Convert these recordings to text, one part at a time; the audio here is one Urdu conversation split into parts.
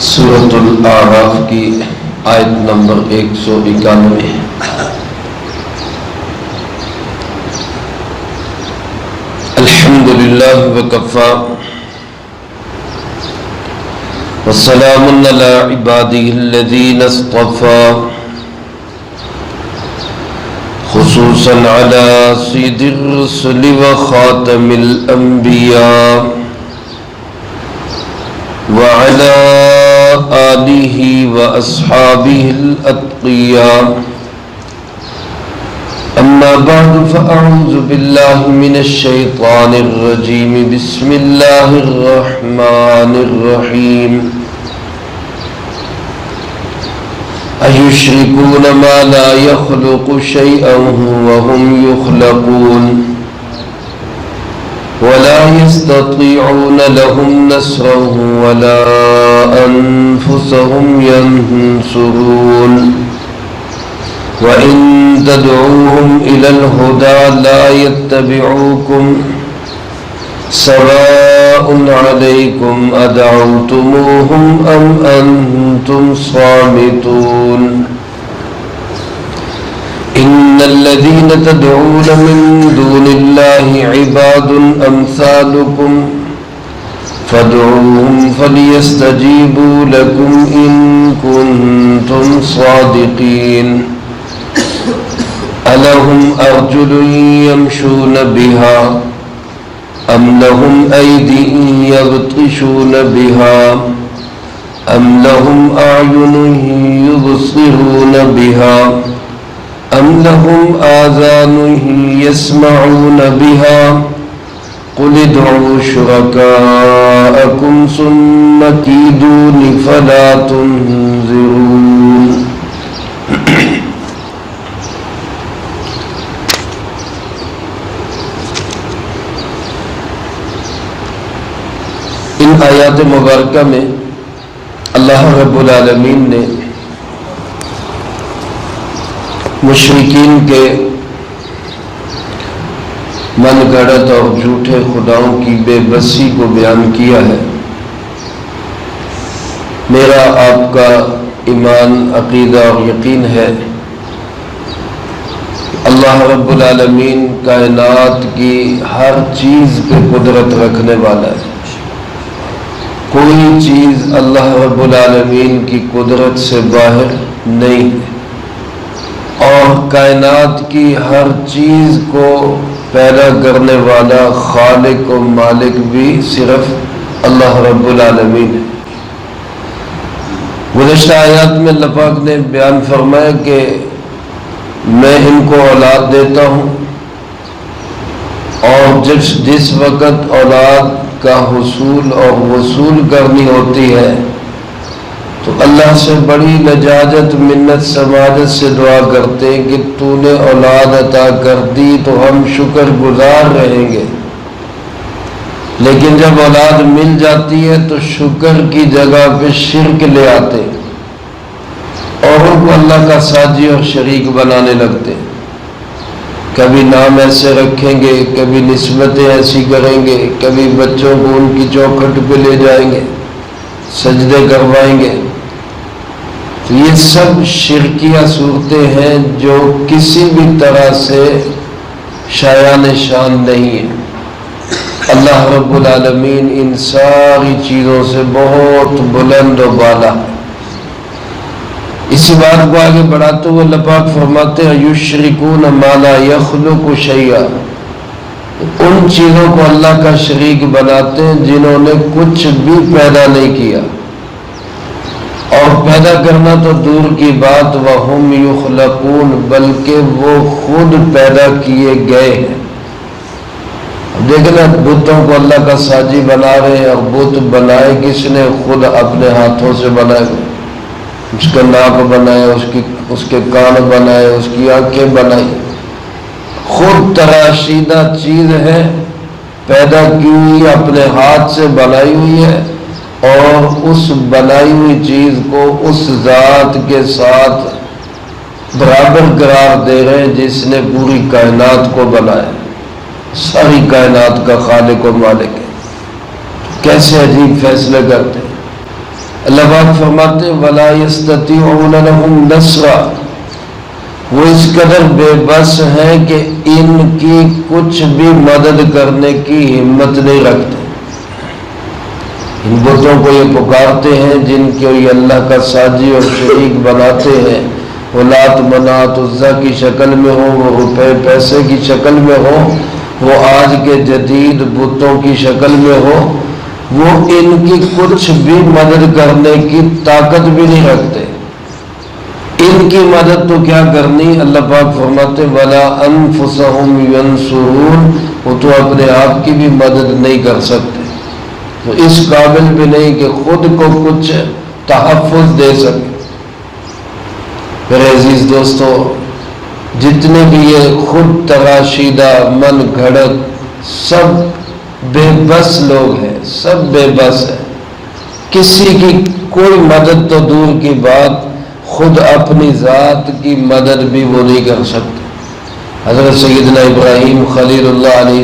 سورۃ الاعراف کی آیت نمبر 191۔ الحمدللہ وکفی والسلام علی عبادہ الذین اصطفی، خصوصا علی سید الرسل وخاتم الانبیاء وعلى آلہ واصحابہ الاتقیاء، اما بعد فاعوذ باللہ من الشیطان الرجیم، بسم اللہ الرحمن الرحیم۔ ایشرکون ما لا یخلق شیئا وهم یخلقون ولا يستطيعون لهم نصرا ولا أنفسهم ينصرون، وإن تدعوهم إلى الهدى لا يتبعوكم، سواء عليكم أدعوتموهم أم أنتم صامتون، إن الذين تدعون من دون الله عباد أمثالكم فادعوهم فليستجيبوا لكم إن كنتم صادقين، ألهم أرجل يمشون بها أم لهم أيدي يبطشون بها أم لهم أعين يبصرون بها أم لهم آذان يسمعون بها، قل ادعوا شركاءكم ثم كيدون فلا تنظرون۔ ان آیات مبارکہ میں اللہ رب العالمین نے مشرکین کے من گھڑت اور جھوٹے خداؤں کی بے بسی کو بیان کیا ہے۔ میرا آپ کا ایمان، عقیدہ اور یقین ہے اللہ رب العالمین کائنات کی ہر چیز پہ قدرت رکھنے والا ہے۔ کوئی چیز اللہ رب العالمین کی قدرت سے باہر نہیں ہے، اور کائنات کی ہر چیز کو پیدا کرنے والا خالق و مالک بھی صرف اللہ رب العالمین ہے۔ گزشتہ آیات میں اللہ پاک نے بیان فرمایا کہ میں ان کو اولاد دیتا ہوں، اور جس وقت اولاد کا حصول اور وصول کرنی ہوتی ہے تو اللہ سے بڑی لجاجت، منت، سماجت سے دعا کرتے ہیں کہ تو نے اولاد عطا کر دی تو ہم شکر گزار رہیں گے، لیکن جب اولاد مل جاتی ہے تو شکر کی جگہ پہ شرک لے آتے، اوروں کو اللہ کا ساجی اور شریک بنانے لگتے، کبھی نام ایسے رکھیں گے، کبھی نسبتیں ایسی کریں گے، کبھی بچوں کو ان کی چوکھٹ پہ لے جائیں گے، سجدے کروائیں گے۔ تو یہ سب شرکیہ صورتیں ہیں جو کسی بھی طرح سے شایان شان نہیں ہیں۔ اللہ رب العالمین ان ساری چیزوں سے بہت بلند و بالا ہے۔ اسی بات کو آگے بڑھاتے ہوئے اللہ پاک فرماتے ہیں یشرکون ما لا یخلق شیئا، ان چیزوں کو اللہ کا شریک بناتے ہیں جنہوں نے کچھ بھی پیدا نہیں کیا، اور پیدا کرنا تو دور کی بات، وَهُمْ يُخْلَقُونَ، بلکہ وہ خود پیدا کیے گئے ہیں۔ دیکھنا بتوں کو اللہ کا ساجی بنا رہے ہیں، اور بت بنائے کس نے؟ خود اپنے ہاتھوں سے بنائے، اس کا ناک بنایا، اس کے کان بنائے، اس کی آنکھیں بنائی، خود تراشیدہ چیز ہے، پیدا کی ہوئی، اپنے ہاتھ سے بنائی ہوئی ہے، اور اس بنائی ہوئی چیز کو اس ذات کے ساتھ برابر قرار دے رہے ہیں جس نے پوری کائنات کو بنایا، ساری کائنات کا خالق و مالک ہے۔ کیسے عجیب فیصلے کرتے ہیں۔ اللہ پاک فرماتے وَلَا يَسْتَطِيعُونَ لَهُمْ نَصْرًا، وہ اس قدر بے بس ہیں کہ ان کی کچھ بھی مدد کرنے کی ہمت نہیں رکھتے۔ ان بتوں کو یہ پکارتے ہیں جن کو یہ اللہ کا ساجی اور شریک بناتے ہیں، وہ لات منات عزا کی شکل میں ہو، وہ روپے پیسے کی شکل میں ہو، وہ آج کے جدید بتوں کی شکل میں ہو، وہ ان کی کچھ بھی مدد کرنے کی طاقت بھی نہیں رکھتے۔ ان کی مدد تو کیا کرنی، اللہ پاک فرماتے وَلَا أَنفُسَهُمْ يَنصُرُونَ، وہ تو اپنے آپ کی بھی مدد نہیں کر سکتے، تو اس قابل بھی نہیں کہ خود کو کچھ تحفظ دے سکے۔ میرے عزیز دوستو، جتنے بھی یہ خود تراشیدہ من گھڑت سب بے بس لوگ ہیں، سب بے بس ہیں، کسی کی کوئی مدد تو دور کی بات، خود اپنی ذات کی مدد بھی وہ نہیں کر سکتے۔ حضرت سیدنا ابراہیم خلیل اللہ علیہ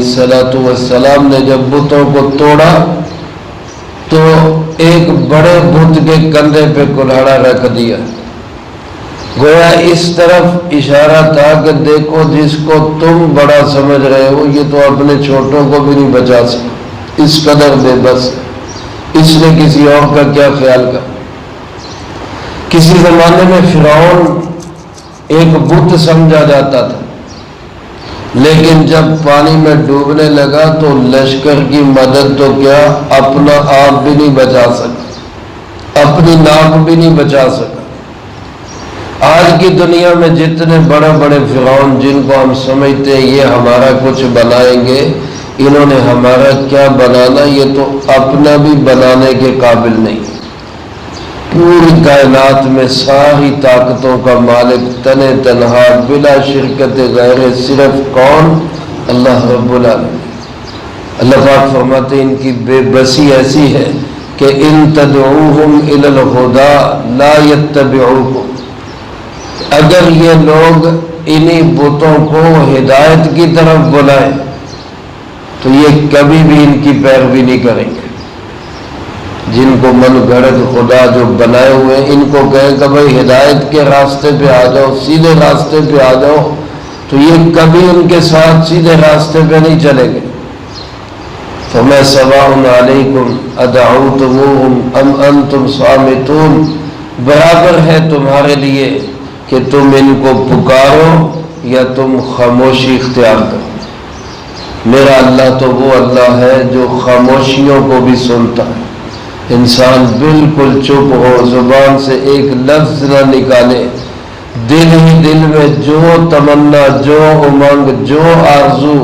السلام نے جب بتوں کو توڑا تو ایک بڑے بت کے کندھے پہ کلہاڑا رکھ دیا، گویا اس طرف اشارہ تھا کہ دیکھو جس کو تم بڑا سمجھ رہے ہو یہ تو اپنے چھوٹوں کو بھی نہیں بچا سکتا، اس قدر بے بس، اس نے کسی اور کا کیا خیال کر۔ کسی زمانے میں فرعون ایک بت سمجھا جاتا تھا، لیکن جب پانی میں ڈوبنے لگا تو لشکر کی مدد تو کیا اپنا آپ بھی نہیں بچا سکا، اپنی ناک بھی نہیں بچا سکا۔ آج کی دنیا میں جتنے بڑے بڑے فرعون جن کو ہم سمجھتے ہیں یہ ہمارا کچھ بنائیں گے، انہوں نے ہمارا کیا بنانا، یہ تو اپنا بھی بنانے کے قابل نہیں۔ پوری کائنات میں ساری طاقتوں کا مالک تن تنہا بلا شرکت غیر صرف کون؟ اللہ رب العالمین۔ اللہ پاک فرماتے ہیں ان کی بے بسی ایسی ہے کہ ان تدعوہم الی الہدی لا یتبعوکم، اگر یہ لوگ انہی بتوں کو ہدایت کی طرف بلائیں تو یہ کبھی بھی ان کی پیروی نہیں کریں گے۔ جن کو من گھڑت خدا جو بنائے ہوئے ان کو کہیں کہ بھائی ہدایت کے راستے پہ آ جاؤ، سیدھے راستے پہ آ جاؤ، تو یہ کبھی ان کے ساتھ سیدھے راستے پہ نہیں چلیں گے۔ فَمَا سَوَاءٌ عَلَيْكُمْ أَدَعَوْتُمُوهُمْ أَمْ أَنْتُمْ صَامِتُونَ، برابر ہے تمہارے لیے کہ تم ان کو پکارو یا تم خاموشی اختیار کرو۔ میرا اللہ تو وہ اللہ ہے جو خاموشیوں کو بھی سنتا ہے۔ انسان بالکل چپ ہو، زبان سے ایک لفظ نہ نکالے، دل ہی دل میں جو تمنا، جو امنگ، جو آرزو،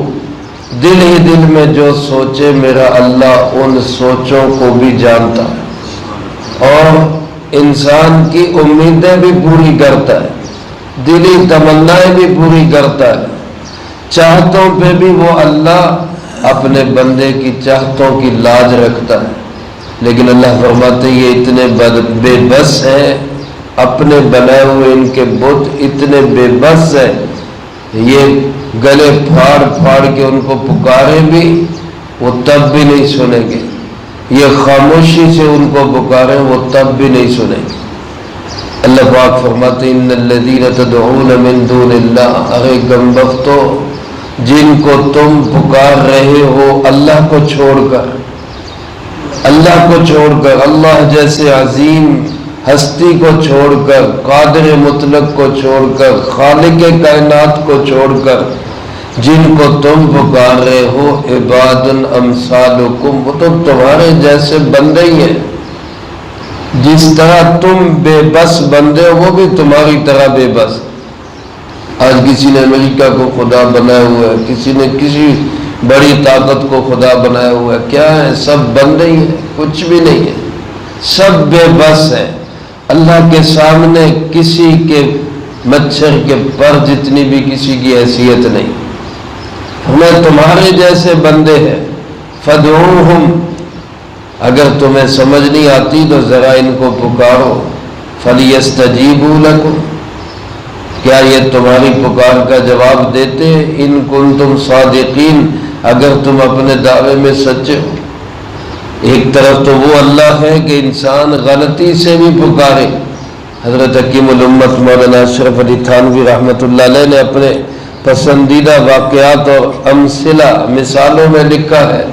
دل ہی دل میں جو سوچے، میرا اللہ ان سوچوں کو بھی جانتا ہے اور انسان کی امیدیں بھی پوری کرتا ہے، دلی تمنائیں بھی پوری کرتا ہے۔ چاہتوں پہ بھی وہ اللہ اپنے بندے کی چاہتوں کی لاج رکھتا ہے، لیکن اللہ فرماتے یہ اتنے بے بس ہیں، اپنے بنائے ہوئے ان کے بت اتنے بے بس ہیں، یہ گلے پھاڑ پھاڑ کے ان کو پکارے بھی وہ تب بھی نہیں سنیں گے، یہ خاموشی سے ان کو پکارے وہ تب بھی نہیں سنیں گے۔ اللہ پاک فرماتے ان الذین تدعون من دون اللہ، ارے کم بختو جن کو تم پکار رہے ہو اللہ کو چھوڑ کر، اللہ کو چھوڑ کر، اللہ جیسے عظیم ہستی کو چھوڑ کر، قادر مطلق کو چھوڑ کر، خالق کائنات کو چھوڑ کر، جن کو تم پکار رہے ہو عباد امثالکم، وہ تو تمہارے جیسے بندے ہی ہیں، جس طرح تم بے بس بندے ہو وہ بھی تمہاری طرح بے بس۔ آج کسی نے امریکہ کو خدا بنایا ہوا ہے، کسی نے کسی بڑی طاقت کو خدا بنایا ہوا ہے، کیا ہے؟ سب بندے ہی ہیں، کچھ بھی نہیں ہے، سب بے بس ہے۔ اللہ کے سامنے کسی کے مچھر کے پر جتنی بھی کسی کی حیثیت نہیں۔ ہمیں تمہارے جیسے بندے ہیں، فدعوہم، اگر تمہیں سمجھ نہیں آتی تو ذرا ان کو پکارو، فلیستجیبوا لکم، کیا یہ تمہاری پکار کا جواب دیتے؟ ان کنتم صادقین، اگر تم اپنے دعوے میں سچے ہو۔ ایک طرف تو وہ اللہ ہے کہ انسان غلطی سے بھی پکارے. حضرت حکیم الامت مولانا اشرف علی تھانوی رحمۃ اللہ علیہ نے اپنے پسندیدہ واقعات اور امثلہ مثالوں میں لکھا ہے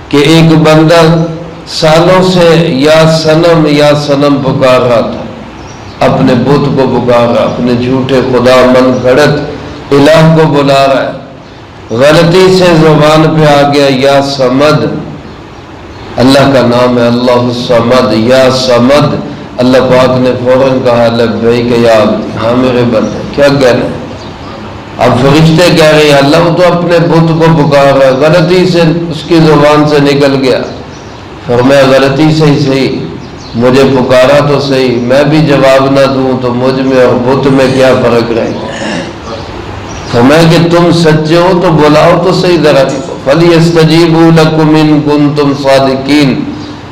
کہ ایک بندہ سالوں سے یا صنم پکار رہا تھا، اپنے بت کو پکار رہا، اپنے جھوٹے خدا من گھڑت الہ کو بلا رہا ہے. غلطی سے زبان پہ آ گیا یا سمد، اللہ کا نام ہے اللہ الصمد، یا سمد. اللہ پاک نے فوراً کہا لبیک یا عبدی، ہاں میرے بندے. کیا کہہ رہے ہیں؟ اب فرشتے کہہ رہے ہیں اللہ وہ تو اپنے بت کو پکار رہا ہے، غلطی سے اس کی زبان سے نکل گیا. فرمایا غلطی سے ہی صحیح، مجھے پکارا تو صحیح، میں بھی جواب نہ دوں تو مجھ میں اور بت میں کیا فرق رہے گا. فرمایا کہ تم سچے ہو تو بلاؤ تو صحیح ذرا. فَلْيَسْتَجِيبُوا لَكُمْ إِن كُنتُمْ صَادِقِينَ،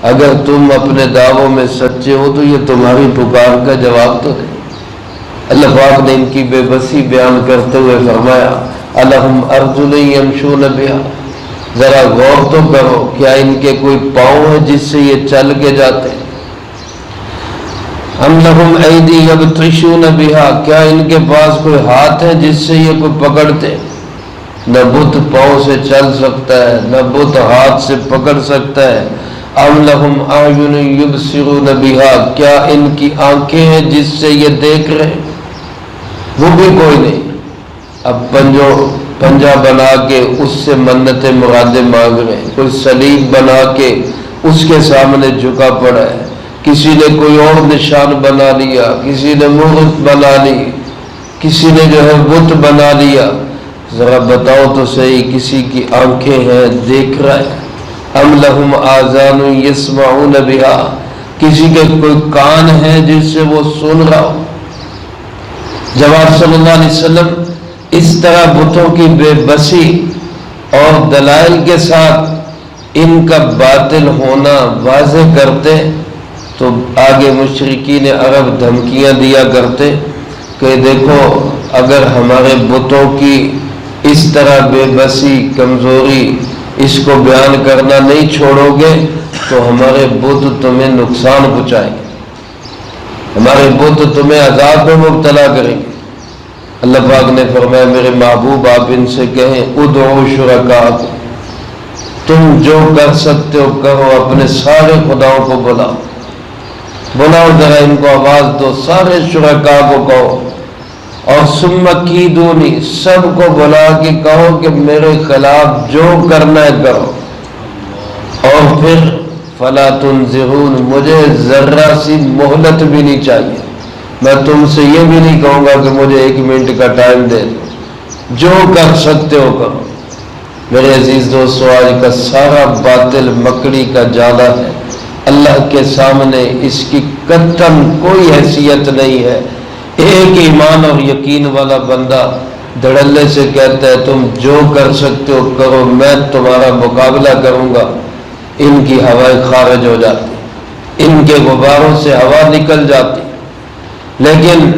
اگر تم اپنے دعووں میں سچے ہو تو یہ تمہاری پکار کا جواب تو دے. اللہ پاک نے ان کی بے بسی بیان کرتے ہوئے فرمایا الہم ارجل یمشون بہا، ذرا غور تو کرو کیا ان کے کوئی پاؤں ہے جس سے یہ چل کے جاتے ہیں. ام لہم ایدی یبطشون بہا، کیا ان کے پاس کوئی ہاتھ ہے جس سے یہ کوئی پکڑتے. نہ بت پاؤں سے چل سکتا ہے، نہ بت ہاتھ سے پکڑ سکتا ہے. ام لہم اعین یبصرون بہا، کیا ان کی آنکھیں ہیں جس سے یہ دیکھ رہے، وہ بھی کوئی نہیں. اب پنجا بنا کے اس سے منتیں مرادیں مانگ رہے ہیں، کوئی صلیب بنا کے اس کے سامنے جھکا پڑا ہے، کسی نے کوئی اور نشان بنا لیا، کسی نے مورت بنا لی، کسی نے جو ہے بت بنا لیا. ذرا بتاؤ تو صحیح کسی کی آنکھیں ہیں دیکھ رہا ہے. ام لہم آذان یسمعون بہا، کسی کے کوئی کان ہے جس سے وہ سن رہا ہو. جب آپ صلی اللہ علیہ وسلم اس طرح بتوں کی بے بسی اور دلائل کے ساتھ ان کا باطل ہونا واضح کرتے تو آگے مشرکین عرب دھمکیاں دیا کرتے کہ دیکھو اگر ہمارے بتوں کی اس طرح بے بسی کمزوری اس کو بیان کرنا نہیں چھوڑو گے تو ہمارے بت تمہیں نقصان پہنچائیں گے، ہمارے بت تمہیں عذاب میں مبتلا کریں گے. اللہ پاک نے فرمایا میرے محبوب آپ ان سے کہیں ادعوا شرکاءکم، تم جو کر سکتے ہو کرو، اپنے سارے خداؤں کو بلاؤ ذرا ان کو آواز دو، سارے شرکاء کو کہو. اور ثم کیدونی، سب کو بلا کے کہو کہ میرے خلاف جو کرنا ہے کرو. اور پھر فلا تنظرون، مجھے ذرہ سی مہلت بھی نہیں چاہیے. میں تم سے یہ بھی نہیں کہوں گا کہ مجھے 1 منٹ کا ٹائم دے دو، جو کر سکتے ہو کرو. میرے عزیز دوستو آج کا سارا باطل مکڑی کا جالا ہے، اللہ کے سامنے اس کی قطعاً کوئی حیثیت نہیں ہے. ایک ایمان اور یقین والا بندہ دھڑلے سے کہتا ہے تم جو کر سکتے ہو کرو، میں تمہارا مقابلہ کروں گا. ان کی ہوائیں خارج ہو جاتی، ان کے غباروں سے ہوا نکل جاتی. لیکن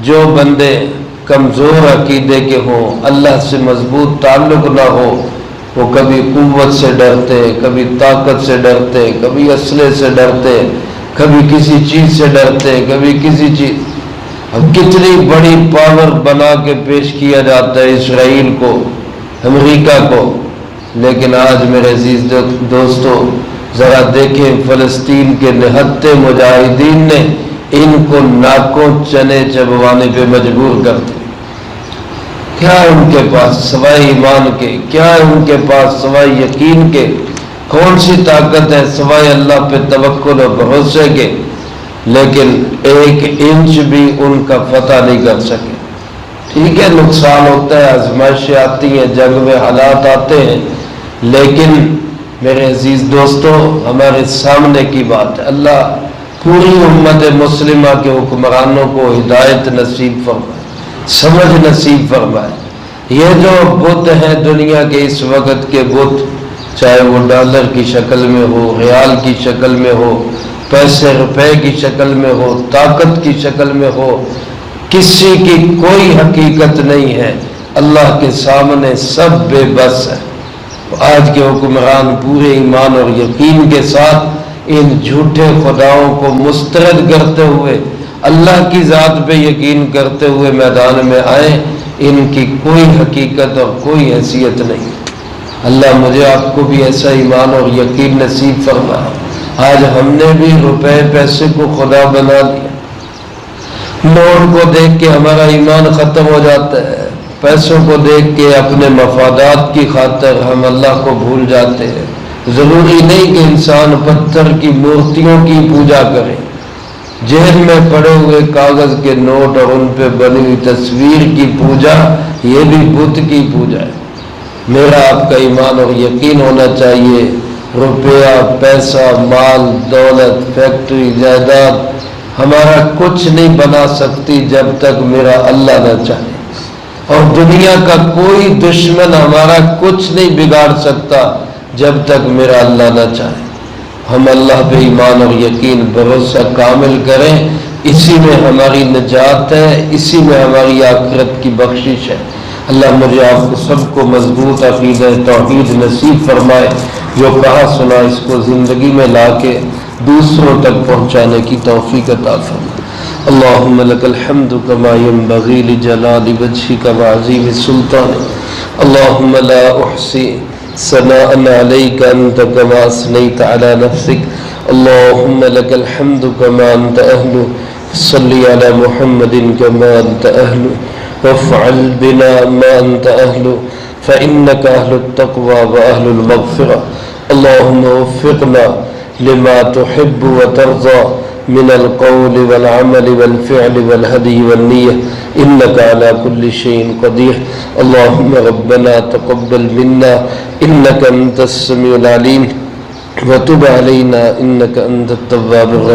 جو بندے کمزور عقیدے کے ہوں، اللہ سے مضبوط تعلق نہ ہو، وہ کبھی قوت سے ڈرتے، کبھی طاقت سے ڈرتے، کبھی اسلحے سے ڈرتے، کبھی کسی چیز سے ڈرتے، کبھی کسی چیز. اب کتنی بڑی پاور بنا کے پیش کیا جاتا ہے اسرائیل کو، امریکہ کو. لیکن آج میرے عزیز دوستو ذرا دیکھیں فلسطین کے نہتے مجاہدین نے ان کو ناکوں چنے چبوانے پہ مجبور کر دیا. کیا ان کے پاس سوائے ایمان کے، کیا ان کے پاس سوائے یقین کے، کون سی طاقت ہے سوائے اللہ پہ توکل اور بھروسے کے. لیکن 1 انچ بھی ان کا فتح نہیں کر سکے. ٹھیک ہے نقصان ہوتا ہے، آزمائشیں آتی ہیں، جنگ میں حالات آتے ہیں، لیکن میرے عزیز دوستو ہمارے سامنے کی بات ہے. اللہ پوری امت مسلمہ کے حکمرانوں کو ہدایت نصیب فرمائے، سمجھ نصیب فرمائے. یہ جو بت ہیں دنیا کے اس وقت کے بت، چاہے وہ ڈالر کی شکل میں ہو، ریال کی شکل میں ہو، پیسے روپے کی شکل میں ہو، طاقت کی شکل میں ہو، کسی کی کوئی حقیقت نہیں ہے. اللہ کے سامنے سب بے بس ہے. آج کے حکمران پورے ایمان اور یقین کے ساتھ ان جھوٹے خداؤں کو مسترد کرتے ہوئے اللہ کی ذات پہ یقین کرتے ہوئے میدان میں آئے، ان کی کوئی حقیقت اور کوئی حیثیت نہیں۔ اللہ مجھے آپ کو بھی ایسا ایمان اور یقین نصیب فرمائے۔ آج ہم نے بھی روپے پیسے کو خدا بنا دیا، نوٹ کو دیکھ کے ہمارا ایمان ختم ہو جاتا ہے، پیسوں کو دیکھ کے اپنے مفادات کی خاطر ہم اللہ کو بھول جاتے ہیں۔ ضروری نہیں کہ انسان پتھر کی مورتیوں کی پوجا کرے، جیب میں پڑے ہوئے کاغذ کے نوٹ اور ان پہ بنی ہوئی تصویر کی پوجا، یہ بھی بت کی پوجا ہے۔ میرا آپ کا ایمان اور یقین ہونا چاہیے، روپیہ پیسہ مال دولت فیکٹری جائیداد ہمارا کچھ نہیں بنا سکتی جب تک میرا اللہ نہ چاہے، اور دنیا کا کوئی دشمن ہمارا کچھ نہیں بگاڑ سکتا جب تک میرا اللہ نہ چاہے۔ ہم اللہ پہ ایمان اور یقین بھروسہ کامل کریں، اسی میں ہماری نجات ہے، اسی میں ہماری آخرت کی بخشش ہے۔ اللہ مجھے آپ کو سب کو مضبوط عقیدہ توحید نصیب فرمائے، جو کہا سنا اس کو زندگی میں لا کے دوسروں تک پہنچانے کی توفیق عطا فرمائے۔ اللہم لک الحمد کما ینبغی لجلال وجہک وعظیم سلطانک، اللہم لا احصی ثناء علیک انت کما اثنیت علی نفسک، اللہم لک الحمد کما انت اہل، صلی علی محمد کما انت اہل، وافعل بنا ما انت اہل، فإنک اہل التقوی واہل المغفرہ، اللہم وفقنا لما تحب وترضى من القول والعمل والفعل والهدي والنية إنك على كل شيء قدير، اللهم ربنا تقبل منا إنك أنت السميع العليم وتب علينا إنك أنت التواب الرحيم۔